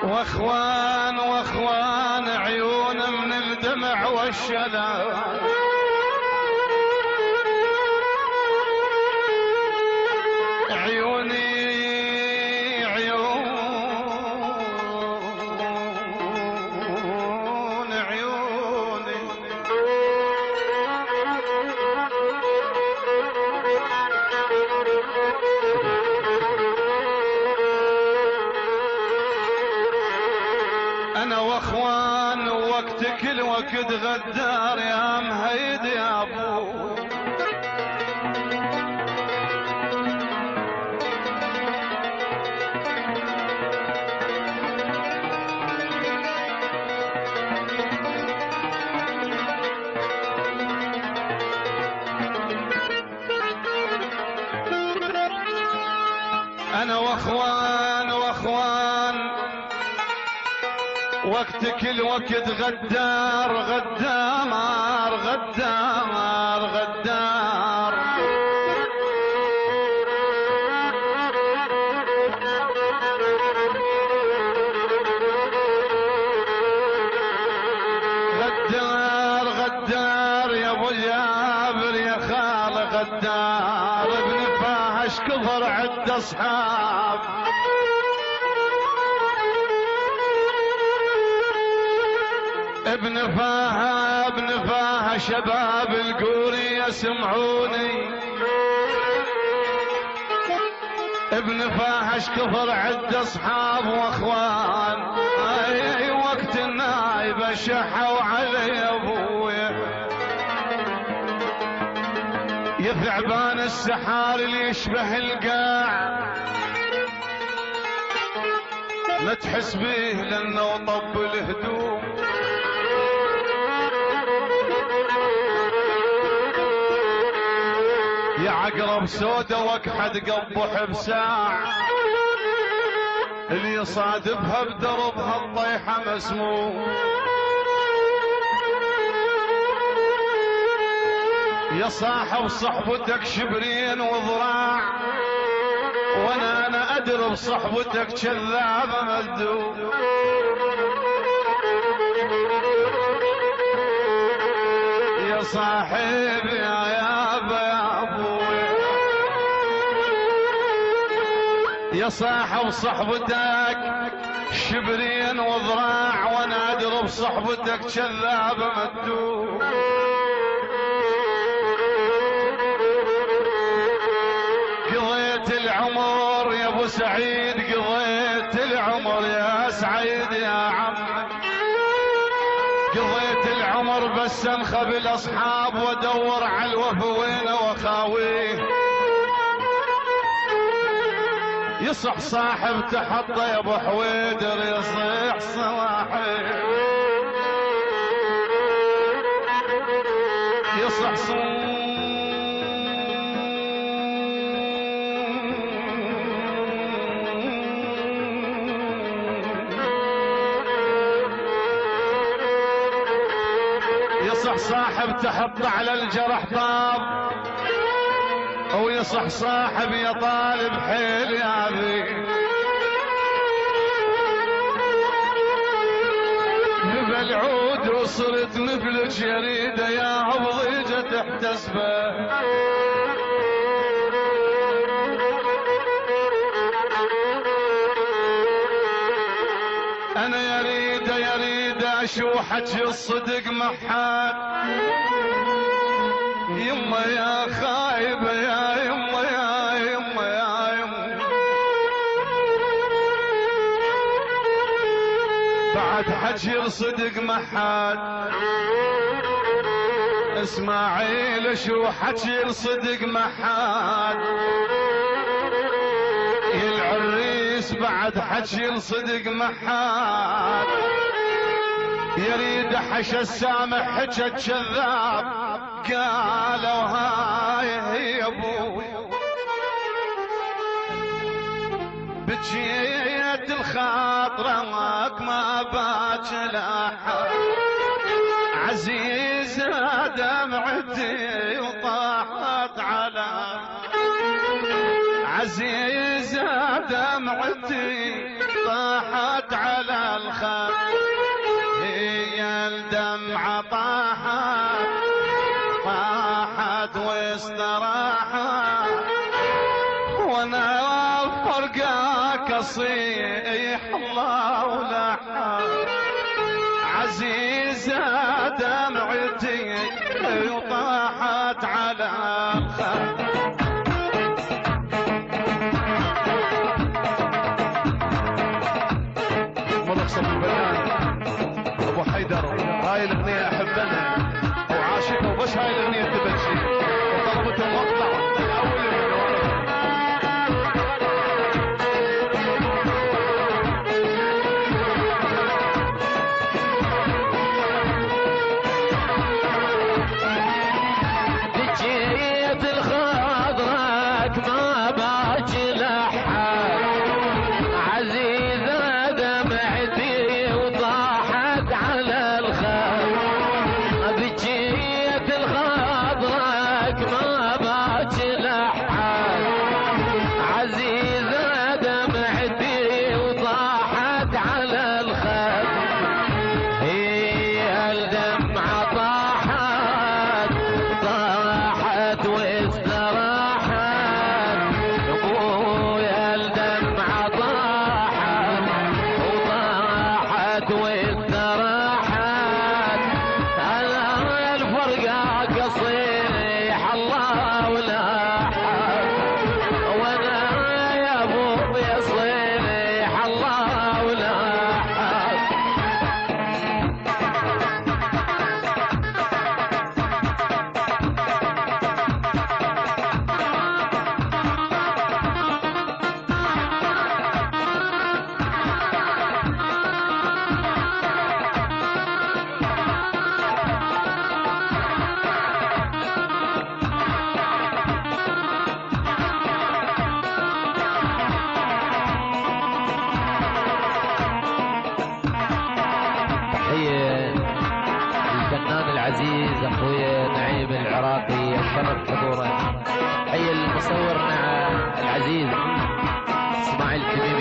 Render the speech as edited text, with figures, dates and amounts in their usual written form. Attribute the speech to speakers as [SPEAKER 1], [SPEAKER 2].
[SPEAKER 1] واخوان عيون من الدمع والشلال، عيوني عيون عيوني انا واخوان وقت كل وقت غدار يا مهيد يا ابو. انا واخوان وقت كل وقت غدار غدار غدار غدار، غدار غدار يا ابو جابر يا خال غدار، ابن فاحش كفر عد اصحاب، ابن فاها شباب القوري يسمعوني، ابن فاحش كفر عد اصحاب واخوان، اي وقت النايبه شحوا علي ابويا، يا ثعبان السحار اللي يشبه القاع، ما تحس بيه لانه طب الهدوم، يا عقرب سودا واكحد قبح بساع، اللي يصادفها بدربها الطيحة مسموم، يا صاحب صحبتك شبرين وذراع، وانا ادري بصحبتك كذابة مذوب، يا صاحبي يا يابا يا ابوي، يا صاحب صحبتك شبرين وذراع، وانا ادري بصحبتك كذابة مذوب، قضيت العمر يا ابو سعيد، قضيت العمر يا سعيد يا عم، قضيت العمر بس انخب الاصحاب وادور على الوفا وينه واخاويه، يصح صاحب تحطه يا ابو حويدر، يصيح صاحب يصح يصح صاحب تحط على الجرح طاب، ويصح صاحب يا طالب حيل يا ذي، نبى العود وصرت مثل جريدة يا ضيجة تحتسبه، انا يريد اشوحك الصدق محال، يما يا خايبة يا يما يا يما يا يما، بعد حجر صدق محال، اسماعيل شو حجر صدق محال، يا العريس بعد حجر صدق محال، يريد حش السامح حجة كذاب، قالوا هاي هي ابوي، بجيت الخاطرك ما باك لاحق، عزيزة دمعتي وطاحت على، عزيزة دمعتي طاحت على الخد، هي الدمعة طاحت واستراحت، وانا فرقاك اصيح الله ولحد، عزيزة دمعتي وطاحت على الخد. ملقصة البنات ابو حيدر، هاي الاغنية احبنها وعاشقها، وبس هاي الاغنية تبجي وطلبت المقطع الاول من ورا.
[SPEAKER 2] بجيت الخضراك ما باجي لحد، عزيزة دمعتي وطاحت على الخد، بجيت الخضراك ما باجي لحد، عزيزة دمعتي وطاحت على الخد، هي الدمعة طاحت واستراحت، ابويا الدمعة طاحت واستراحت، انا الفرقة قصيح الله ولاحت، وانا يا ابويا صيح الله ولاحت. تحية للفنان العزيز اخويا نعيم العراقي الشرف حضوره. تحية للمصورنا العزيز اسماعيل التميمي